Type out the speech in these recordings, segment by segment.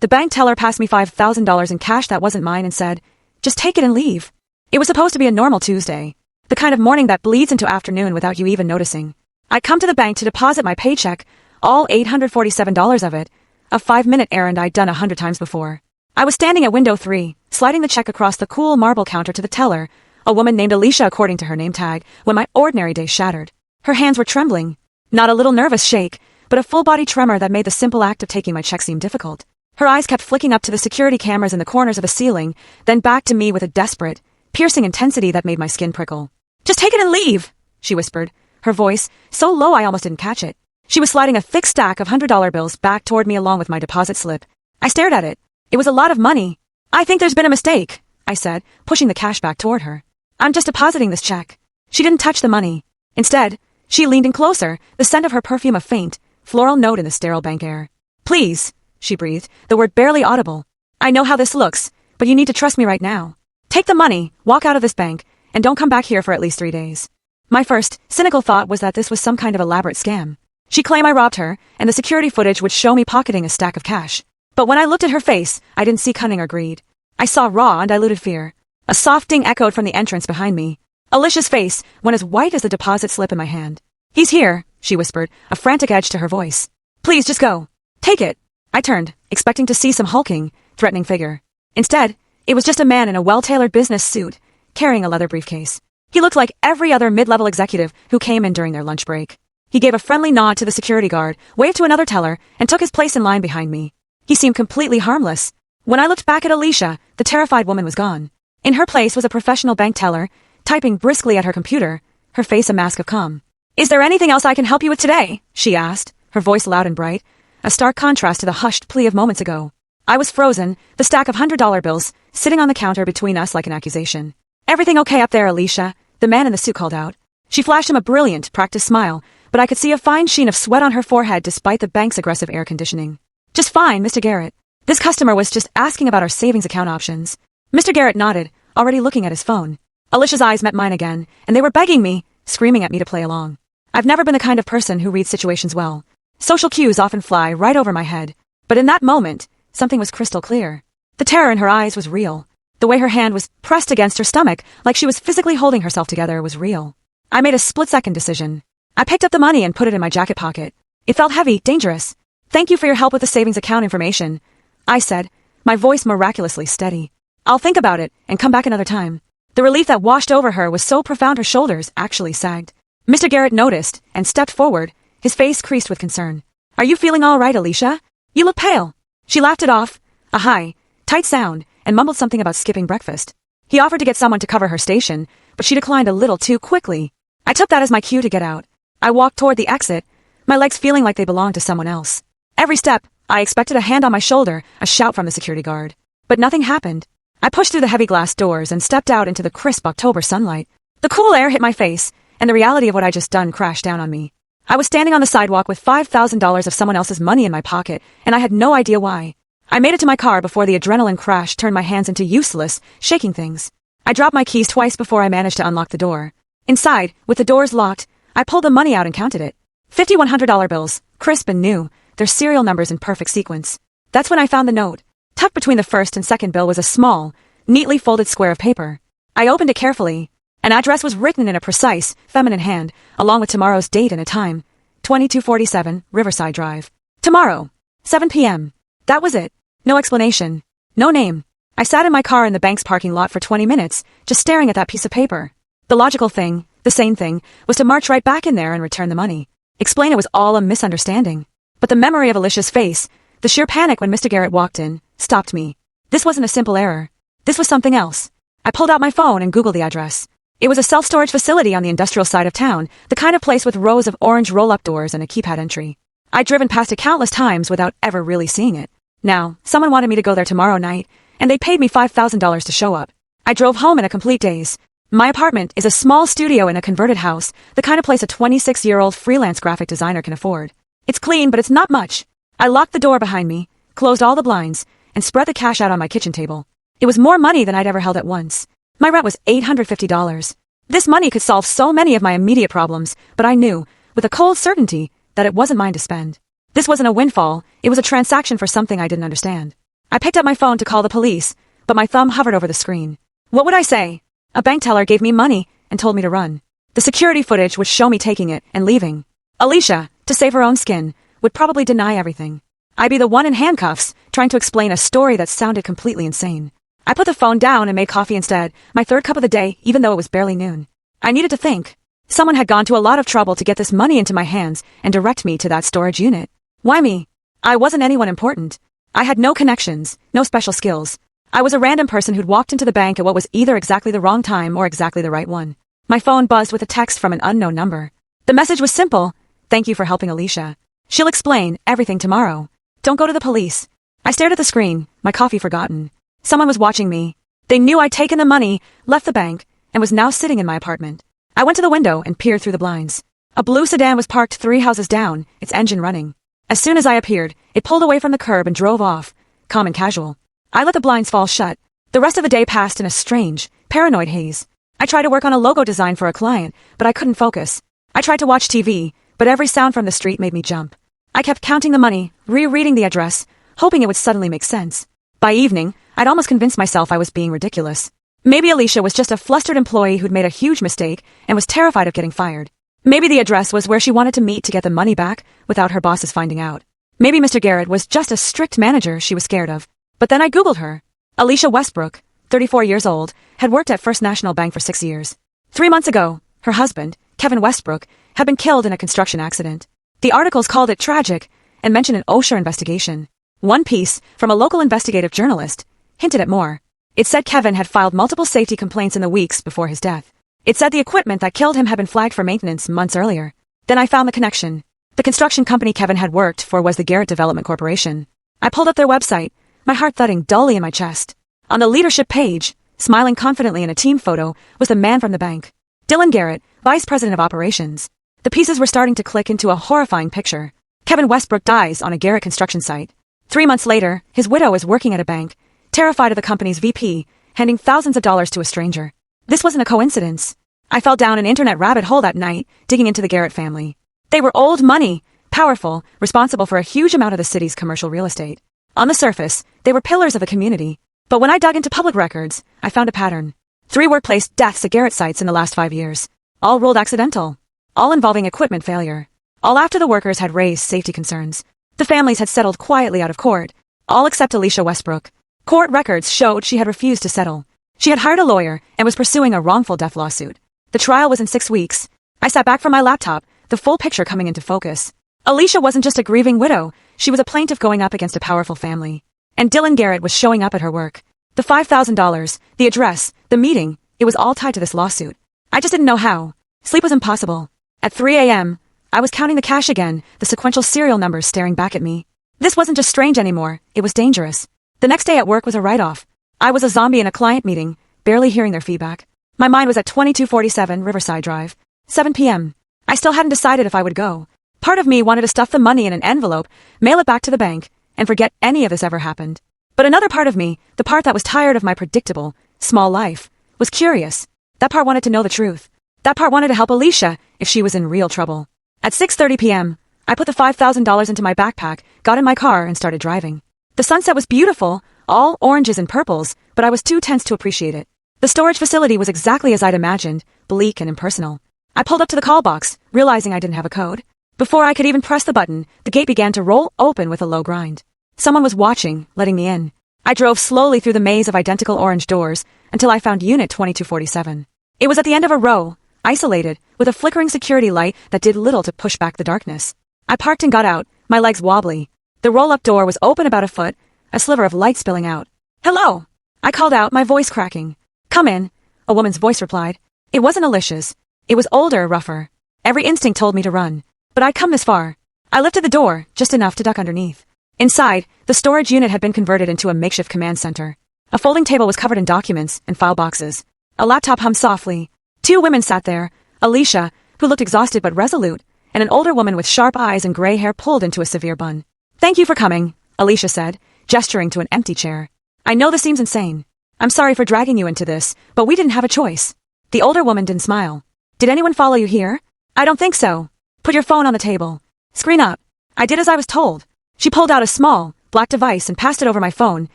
The bank teller passed me $5,000 in cash that wasn't mine and said, "Just take it and leave." It was supposed to be a normal Tuesday. The kind of morning that bleeds into afternoon without you even noticing. I'd come to the bank to deposit my paycheck, all $847 of it, a 5-minute errand I'd done 100 times before. I was standing at window 3, sliding the check across the cool marble counter to the teller, a woman named Alicia according to her name tag, when my ordinary day shattered. Her hands were trembling. Not a little nervous shake, but a full-body tremor that made the simple act of taking my check seem difficult. Her eyes kept flicking up to the security cameras in the corners of the ceiling, then back to me with a desperate, piercing intensity that made my skin prickle. "Just take it and leave," she whispered, her voice so low I almost didn't catch it. She was sliding a thick stack of $100 bills back toward me along with my deposit slip. I stared at it. It was a lot of money. "I think there's been a mistake," I said, pushing the cash back toward her. "I'm just depositing this check." She didn't touch the money. Instead, she leaned in closer, the scent of her perfume a faint, floral note in the sterile bank air. "Please," she breathed, the word barely audible. "I know how this looks, but you need to trust me right now. Take the money, walk out of this bank, and don't come back here for at least 3 days." My first, cynical thought was that this was some kind of elaborate scam. She claimed I robbed her, and the security footage would show me pocketing a stack of cash. But when I looked at her face, I didn't see cunning or greed. I saw raw, undiluted fear. A soft ding echoed from the entrance behind me. Alicia's face went as white as the deposit slip in my hand. "He's here," she whispered, a frantic edge to her voice. "Please, just go. Take it." I turned, expecting to see some hulking, threatening figure. Instead, it was just a man in a well-tailored business suit, carrying a leather briefcase. He looked like every other mid-level executive who came in during their lunch break. He gave a friendly nod to the security guard, waved to another teller, and took his place in line behind me. He seemed completely harmless. When I looked back at Alicia, the terrified woman was gone. In her place was a professional bank teller, typing briskly at her computer, her face a mask of calm. "Is there anything else I can help you with today?" she asked, her voice loud and bright, a stark contrast to the hushed plea of moments ago. I was frozen, the stack of $100 bills sitting on the counter between us like an accusation. "Everything okay up there, Alicia?" the man in the suit called out. She flashed him a brilliant, practiced smile, but I could see a fine sheen of sweat on her forehead despite the bank's aggressive air conditioning. "Just fine, Mr. Garrett. This customer was just asking about our savings account options." Mr. Garrett nodded, already looking at his phone. Alicia's eyes met mine again, and they were begging me, screaming at me to play along. I've never been the kind of person who reads situations well. Social cues often fly right over my head. But in that moment, something was crystal clear. The terror in her eyes was real. The way her hand was pressed against her stomach, like she was physically holding herself together, was real. I made a split-second decision. I picked up the money and put it in my jacket pocket. It felt heavy, dangerous. "Thank you for your help with the savings account information," I said, my voice miraculously steady. "I'll think about it and come back another time." The relief that washed over her was so profound her shoulders actually sagged. Mr. Garrett noticed and stepped forward, his face creased with concern. "Are you feeling all right, Alicia? You look pale." She laughed it off, a high, tight sound, and mumbled something about skipping breakfast. He offered to get someone to cover her station, but she declined a little too quickly. I took that as my cue to get out. I walked toward the exit, my legs feeling like they belonged to someone else. Every step, I expected a hand on my shoulder, a shout from the security guard. But nothing happened. I pushed through the heavy glass doors and stepped out into the crisp October sunlight. The cool air hit my face, and the reality of what I'd just done crashed down on me. I was standing on the sidewalk with $5,000 of someone else's money in my pocket, and I had no idea why. I made it to my car before the adrenaline crash turned my hands into useless, shaking things. I dropped my keys twice before I managed to unlock the door. Inside, with the doors locked, I pulled the money out and counted it. 50 $100 bills, crisp and new, their serial numbers in perfect sequence. That's when I found the note. Tucked between the first and second bill was a small, neatly folded square of paper. I opened it carefully. An address was written in a precise, feminine hand, along with tomorrow's date and a time. 2247, Riverside Drive. Tomorrow, 7 p.m. That was it. No explanation. No name. I sat in my car in the bank's parking lot for 20 minutes, just staring at that piece of paper. The logical thing, the sane thing, was to march right back in there and return the money. Explain it was all a misunderstanding. But the memory of Alicia's face, the sheer panic when Mr. Garrett walked in, stopped me. This wasn't a simple error. This was something else. I pulled out my phone and Googled the address. It was a self-storage facility on the industrial side of town, the kind of place with rows of orange roll-up doors and a keypad entry. I'd driven past it countless times without ever really seeing it. Now, someone wanted me to go there tomorrow night, and they paid me $5,000 to show up. I drove home in a complete daze. My apartment is a small studio in a converted house, the kind of place a 26-year-old freelance graphic designer can afford. It's clean, but it's not much. I locked the door behind me, closed all the blinds, and spread the cash out on my kitchen table. It was more money than I'd ever held at once. My rent was $850. This money could solve so many of my immediate problems, but I knew, with a cold certainty, that it wasn't mine to spend. This wasn't a windfall, it was a transaction for something I didn't understand. I picked up my phone to call the police, but my thumb hovered over the screen. What would I say? A bank teller gave me money and told me to run. The security footage would show me taking it and leaving. Alicia, to save her own skin, would probably deny everything. I'd be the one in handcuffs, trying to explain a story that sounded completely insane. I put the phone down and made coffee instead, my third cup of the day, even though it was barely noon. I needed to think. Someone had gone to a lot of trouble to get this money into my hands and direct me to that storage unit. Why me? I wasn't anyone important. I had no connections, no special skills. I was a random person who'd walked into the bank at what was either exactly the wrong time or exactly the right one. My phone buzzed with a text from an unknown number. The message was simple. Thank you for helping Alicia. She'll explain everything tomorrow. Don't go to the police. I stared at the screen, my coffee forgotten. Someone was watching me. They knew I'd taken the money, left the bank, and was now sitting in my apartment. I went to the window and peered through the blinds. A blue sedan was parked 3 houses down, its engine running. As soon as I appeared, it pulled away from the curb and drove off, calm and casual. I let the blinds fall shut. The rest of the day passed in a strange, paranoid haze. I tried to work on a logo design for a client, but I couldn't focus. I tried to watch TV, but every sound from the street made me jump. I kept counting the money, rereading the address, hoping it would suddenly make sense. By evening, I'd almost convinced myself I was being ridiculous. Maybe Alicia was just a flustered employee who'd made a huge mistake and was terrified of getting fired. Maybe the address was where she wanted to meet to get the money back without her bosses finding out. Maybe Mr. Garrett was just a strict manager she was scared of. But then I Googled her. Alicia Westbrook, 34 years old, had worked at First National Bank for 6 years. 3 months ago, her husband, Kevin Westbrook, had been killed in a construction accident. The articles called it tragic and mentioned an OSHA investigation. One piece, from a local investigative journalist, hinted at more. It said Kevin had filed multiple safety complaints in the weeks before his death. It said the equipment that killed him had been flagged for maintenance months earlier. Then I found the connection. The construction company Kevin had worked for was the Garrett Development Corporation. I pulled up their website, my heart thudding dully in my chest. On the leadership page, smiling confidently in a team photo, was the man from the bank. Dylan Garrett, Vice President of Operations. The pieces were starting to click into a horrifying picture. Kevin Westbrook dies on a Garrett construction site. 3 months later, his widow is working at a bank, terrified of the company's VP, handing thousands of dollars to a stranger. This wasn't a coincidence. I fell down an internet rabbit hole that night, digging into the Garrett family. They were old money, powerful, responsible for a huge amount of the city's commercial real estate. On the surface, they were pillars of the community. But when I dug into public records, I found a pattern. 3 workplace deaths at Garrett sites in the last 5 years. All ruled accidental. All involving equipment failure. All after the workers had raised safety concerns. The families had settled quietly out of court. All except Alicia Westbrook. Court records showed she had refused to settle. She had hired a lawyer and was pursuing a wrongful death lawsuit. The trial was in 6 weeks. I sat back from my laptop, the full picture coming into focus. Alicia wasn't just a grieving widow. She was a plaintiff going up against a powerful family. And Dylan Garrett was showing up at her work. The $5,000, the address, the meeting, it was all tied to this lawsuit. I just didn't know how. Sleep was impossible. At 3 a.m., I was counting the cash again, the sequential serial numbers staring back at me. This wasn't just strange anymore, it was dangerous. The next day at work was a write-off. I was a zombie in a client meeting, barely hearing their feedback. My mind was at 2247 Riverside Drive. 7 p.m. I still hadn't decided if I would go. Part of me wanted to stuff the money in an envelope, mail it back to the bank, and forget any of this ever happened. But another part of me, the part that was tired of my predictable, small life, was curious. That part wanted to know the truth. That part wanted to help Alicia if she was in real trouble. At 6:30 p.m., I put the $5,000 into my backpack, got in my car, and started driving. The sunset was beautiful, all oranges and purples, but I was too tense to appreciate it. The storage facility was exactly as I'd imagined, bleak and impersonal. I pulled up to the call box, realizing I didn't have a code. Before I could even press the button, the gate began to roll open with a low grind. Someone was watching, letting me in. I drove slowly through the maze of identical orange doors until I found Unit 2247. It was at the end of a row, isolated, with a flickering security light that did little to push back the darkness. I parked and got out, my legs wobbly. The roll-up door was open about a foot, a sliver of light spilling out. "Hello!" I called out, my voice cracking. "Come in," a woman's voice replied. It wasn't Alicia's. It was older, rougher. Every instinct told me to run. But I'd come this far. I lifted the door, just enough to duck underneath. Inside, the storage unit had been converted into a makeshift command center. A folding table was covered in documents and file boxes. A laptop hummed softly. 2 women sat there, Alicia, who looked exhausted but resolute, and an older woman with sharp eyes and gray hair pulled into a severe bun. "Thank you for coming," Alicia said, gesturing to an empty chair. "I know this seems insane. I'm sorry for dragging you into this, but we didn't have a choice." The older woman didn't smile. "Did anyone follow you here?" "I don't think so. Put your phone on the table. Screen up." I did as I was told. She pulled out a small, black device and passed it over my phone,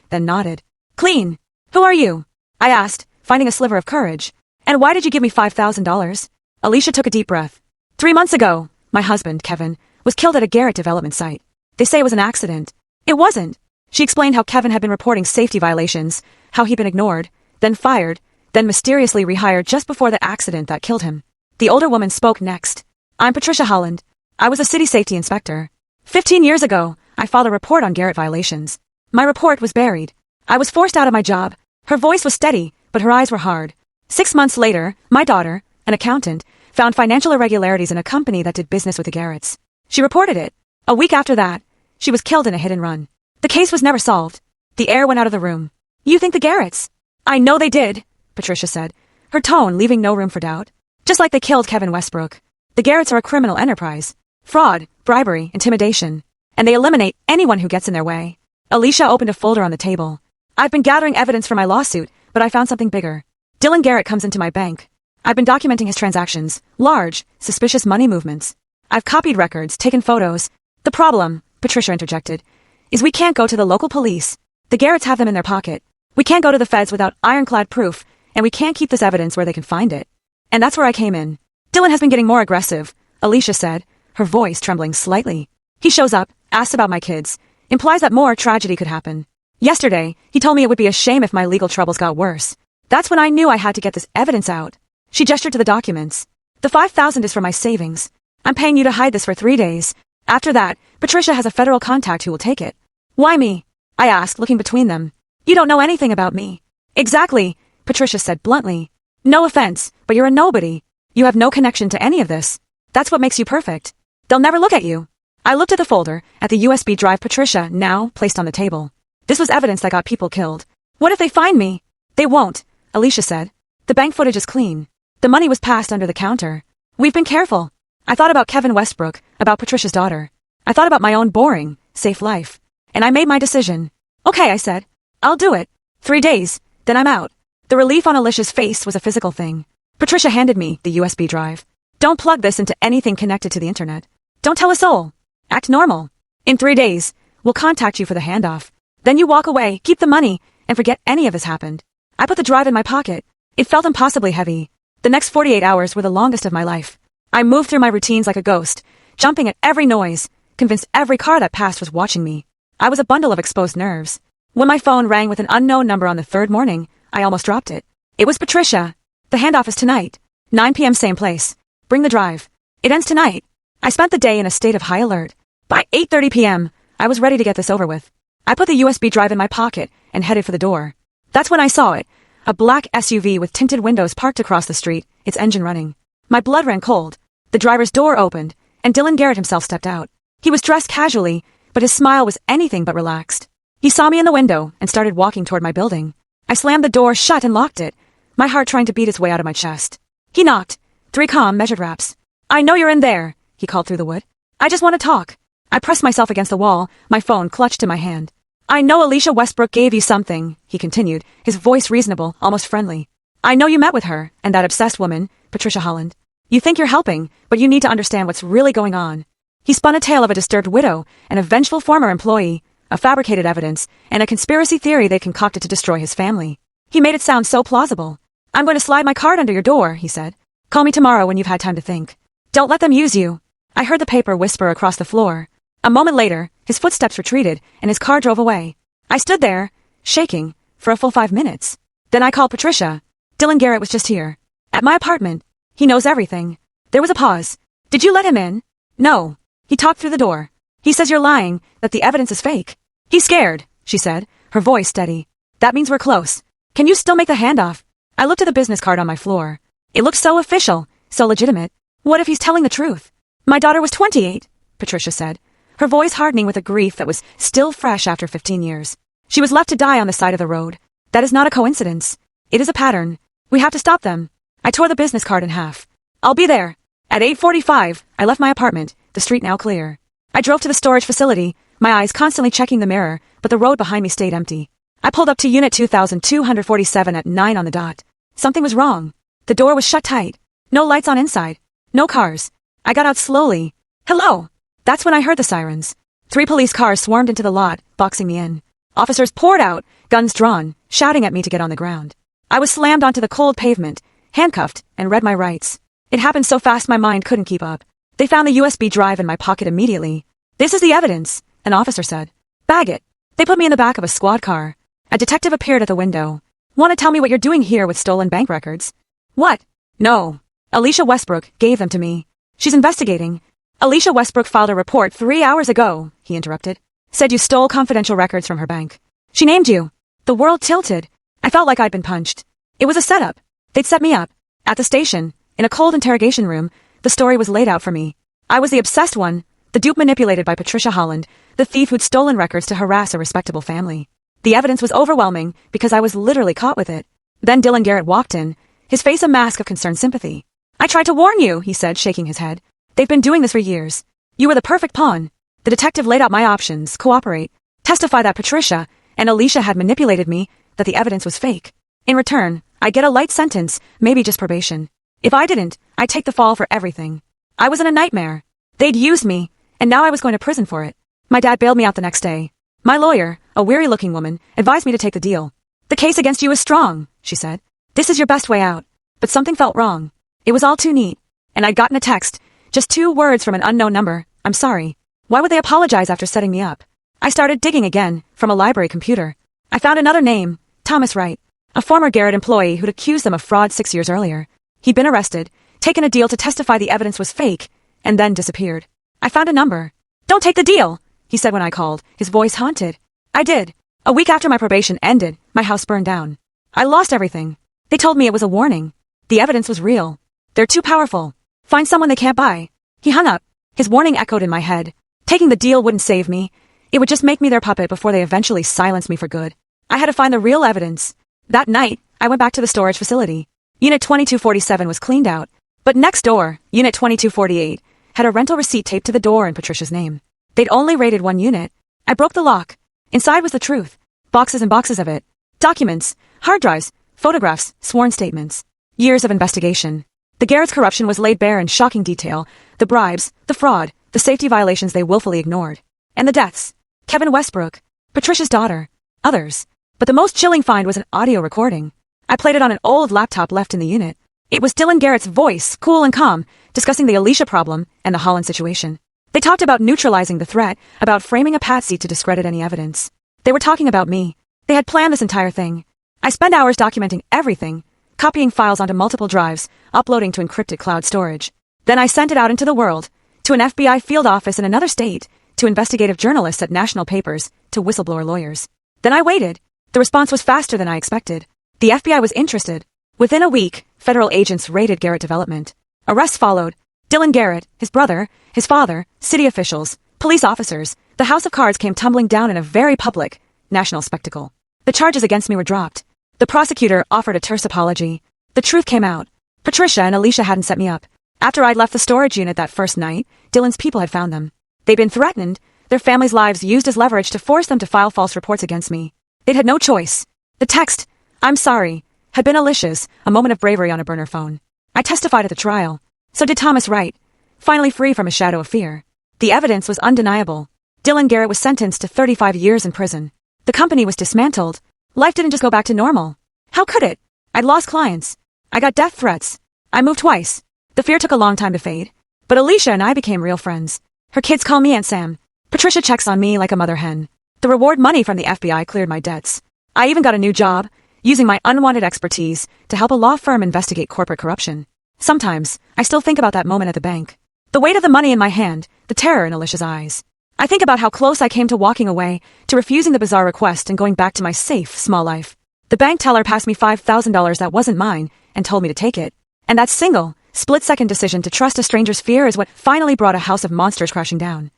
then nodded. Clean. Who are you? I asked, finding a sliver of courage. And why did you give me $5,000? Alicia took a deep breath. 3 months ago, my husband, Kevin, was killed at a Garrett development site. They say it was an accident. It wasn't. She explained how Kevin had been reporting safety violations, how he'd been ignored, then fired, then mysteriously rehired just before the accident that killed him. The older woman spoke next. I'm Patricia Holland. I was a city safety inspector. 15 years ago, I filed a report on Garrett violations. My report was buried. I was forced out of my job. Her voice was steady, but her eyes were hard. 6 months later, my daughter, an accountant, found financial irregularities in a company that did business with the Garretts. She reported it. A week after that, she was killed in a hit and run. The case was never solved. The air went out of the room. You think the Garretts? I know they did, Patricia said, her tone leaving no room for doubt. Just like they killed Kevin Westbrook. The Garretts are a criminal enterprise. Fraud, bribery, intimidation. And they eliminate anyone who gets in their way. Alicia opened a folder on the table. I've been gathering evidence for my lawsuit, but I found something bigger. Dylan Garrett comes into my bank. I've been documenting his transactions. Large, suspicious money movements. I've copied records, taken photos. The problem, Patricia interjected, is we can't go to the local police. The Garretts have them in their pocket. We can't go to the feds without ironclad proof, and we can't keep this evidence where they can find it. And that's where I came in. Dylan has been getting more aggressive, Alicia said, her voice trembling slightly. He shows up, asks about my kids, implies that more tragedy could happen. Yesterday, he told me it would be a shame if my legal troubles got worse. That's when I knew I had to get this evidence out. She gestured to the documents. The $5,000 is for my savings. I'm paying you to hide this for 3 days. After that, Patricia has a federal contact who will take it. Why me? I asked, looking between them. You don't know anything about me. Exactly, Patricia said bluntly. No offense, but you're a nobody. You have no connection to any of this. That's what makes you perfect. They'll never look at you. I looked at the folder, at the USB drive Patricia now placed on the table. This was evidence that got people killed. What if they find me? They won't, Alicia said. The bank footage is clean. The money was passed under the counter. We've been careful. I thought about Kevin Westbrook, about Patricia's daughter. I thought about my own boring, safe life. And I made my decision. Okay, I said. I'll do it. 3 days, then I'm out. The relief on Alicia's face was a physical thing. Patricia handed me the USB drive. Don't plug this into anything connected to the internet. Don't tell a soul. Act normal. In 3 days, we'll contact you for the handoff. Then you walk away, keep the money, and forget any of this happened. I put the drive in my pocket. It felt impossibly heavy. The next 48 hours were the longest of my life. I moved through my routines like a ghost, jumping at every noise, convinced every car that passed was watching me. I was a bundle of exposed nerves. When my phone rang with an unknown number on the 3rd morning, I almost dropped it. It was Patricia. The handoff is tonight. 9 p.m. same place. Bring the drive. It ends tonight. I spent the day in a state of high alert. By 8:30 p.m., I was ready to get this over with. I put the USB drive in my pocket and headed for the door. That's when I saw it. A black SUV with tinted windows parked across the street, its engine running. My blood ran cold. The driver's door opened, and Dylan Garrett himself stepped out. He was dressed casually, but his smile was anything but relaxed. He saw me in the window and started walking toward my building. I slammed the door shut and locked it, my heart trying to beat its way out of my chest. He knocked. 3 calm, measured raps. I know you're in there, he called through the wood. I just want to talk. I pressed myself against the wall, my phone clutched in my hand. I know Alicia Westbrook gave you something, he continued, his voice reasonable, almost friendly. I know you met with her, and that obsessed woman, Patricia Holland. You think you're helping, but you need to understand what's really going on. He spun a tale of a disturbed widow, and a vengeful former employee, a fabricated evidence, and a conspiracy theory they concocted to destroy his family. He made it sound so plausible. I'm going to slide my card under your door, he said. Call me tomorrow when you've had time to think. Don't let them use you. I heard the paper whisper across the floor. A moment later, his footsteps retreated, and his car drove away. I stood there, shaking, for a full 5 minutes. Then I called Patricia. Dylan Garrett was just here. At my apartment. He knows everything. There was a pause. Did you let him in? No. He talked through the door. He says you're lying, that the evidence is fake. He's scared, she said, her voice steady. That means we're close. Can you still make the handoff? I looked at the business card on my floor. It looked so official, so legitimate. What if he's telling the truth? My daughter was 28, Patricia said, her voice hardening with a grief that was still fresh after 15 years. She was left to die on the side of the road. That is not a coincidence. It is a pattern. We have to stop them. I tore the business card in half. I'll be there. At 8:45, I left my apartment, the street now clear. I drove to the storage facility, my eyes constantly checking the mirror, but the road behind me stayed empty. I pulled up to unit 2247 at 9 on the dot. Something was wrong. The door was shut tight. No lights on inside. No cars. I got out slowly. Hello. That's when I heard the sirens. 3 police cars swarmed into the lot, boxing me in. Officers poured out, guns drawn, shouting at me to get on the ground. I was slammed onto the cold pavement, handcuffed, and read my rights. It happened so fast my mind couldn't keep up. They found the USB drive in my pocket immediately. "This is the evidence," an officer said. "Bag it." They put me in the back of a squad car. A detective appeared at the window. "Want to tell me what you're doing here with stolen bank records?" "What?" "No. Alicia Westbrook gave them to me. She's investigating." "Alicia Westbrook filed a report 3 hours ago," he interrupted. "Said you stole confidential records from her bank. She named you." The world tilted. I felt like I'd been punched. It was a setup. They'd set me up. At the station, in a cold interrogation room, the story was laid out for me. I was the obsessed one, the dupe manipulated by Patricia Holland, the thief who'd stolen records to harass a respectable family. The evidence was overwhelming because I was literally caught with it. Then Dylan Garrett walked in, his face a mask of concerned sympathy. "I tried to warn you," he said, shaking his head. "They've been doing this for years. You were the perfect pawn." The detective laid out my options: cooperate, testify that Patricia and Alicia had manipulated me, that the evidence was fake. In return, I'd get a light sentence, maybe just probation. If I didn't, I'd take the fall for everything. I was in a nightmare. They'd used me, and now I was going to prison for it. My dad bailed me out the next day. My lawyer, a weary-looking woman, advised me to take the deal. "The case against you is strong," she said. "This is your best way out." But something felt wrong. It was all too neat. And I'd gotten a text, just 2 words from an unknown number: "I'm sorry." Why would they apologize after setting me up? I started digging again, from a library computer. I found another name, Thomas Wright, a former Garrett employee who'd accused them of fraud 6 years earlier. He'd been arrested, taken a deal to testify the evidence was fake, and then disappeared. I found a number. "Don't take the deal," he said when I called, his voice haunted. I did. A week after my probation ended, my house burned down. I lost everything. They told me it was a warning. The evidence was real. "They're too powerful. Find someone they can't buy." He hung up. His warning echoed in my head. Taking the deal wouldn't save me. It would just make me their puppet before they eventually silenced me for good. I had to find the real evidence. That night, I went back to the storage facility. Unit 2247 was cleaned out, but next door, Unit 2248, had a rental receipt taped to the door in Patricia's name. They'd only raided 1 unit. I broke the lock. Inside was the truth. Boxes and boxes of it. Documents, hard drives, photographs, sworn statements. Years of investigation. The Garrett's corruption was laid bare in shocking detail. The bribes, the fraud, the safety violations they willfully ignored. And the deaths. Kevin Westbrook, Patricia's daughter, others. But the most chilling find was an audio recording. I played it on an old laptop left in the unit. It was Dylan Garrett's voice, cool and calm, discussing the Alicia problem and the Holland situation. They talked about neutralizing the threat, about framing a patsy to discredit any evidence. They were talking about me. They had planned this entire thing. I spent hours documenting everything, copying files onto multiple drives, uploading to encrypted cloud storage. Then I sent it out into the world, to an FBI field office in another state, to investigative journalists at national papers, to whistleblower lawyers. Then I waited. The response was faster than I expected. The FBI was interested. Within a week, federal agents raided Garrett Development. Arrests followed. Dylan Garrett, his brother, his father, city officials, police officers. The house of cards came tumbling down in a very public, national spectacle. The charges against me were dropped. The prosecutor offered a terse apology. The truth came out. Patricia and Alicia hadn't set me up. After I'd left the storage unit that first night, Dylan's people had found them. They'd been threatened, their families' lives used as leverage to force them to file false reports against me. They'd had no choice. The text, "I'm sorry," had been Alicia's, a moment of bravery on a burner phone. I testified at the trial. So did Thomas Wright, finally free from a shadow of fear. The evidence was undeniable. Dylan Garrett was sentenced to 35 years in prison. The company was dismantled. Life didn't just go back to normal. How could it? I'd lost clients. I got death threats. I moved twice. The fear took a long time to fade. But Alicia and I became real friends. Her kids call me Aunt Sam. Patricia checks on me like a mother hen. The reward money from the FBI cleared my debts. I even got a new job, using my unwanted expertise to help a law firm investigate corporate corruption. Sometimes, I still think about that moment at the bank. The weight of the money in my hand, the terror in Alicia's eyes. I think about how close I came to walking away, to refusing the bizarre request and going back to my safe, small life. The bank teller passed me $5,000 that wasn't mine and told me to take it. And that single, split-second decision to trust a stranger's fear is what finally brought a house of monsters crashing down.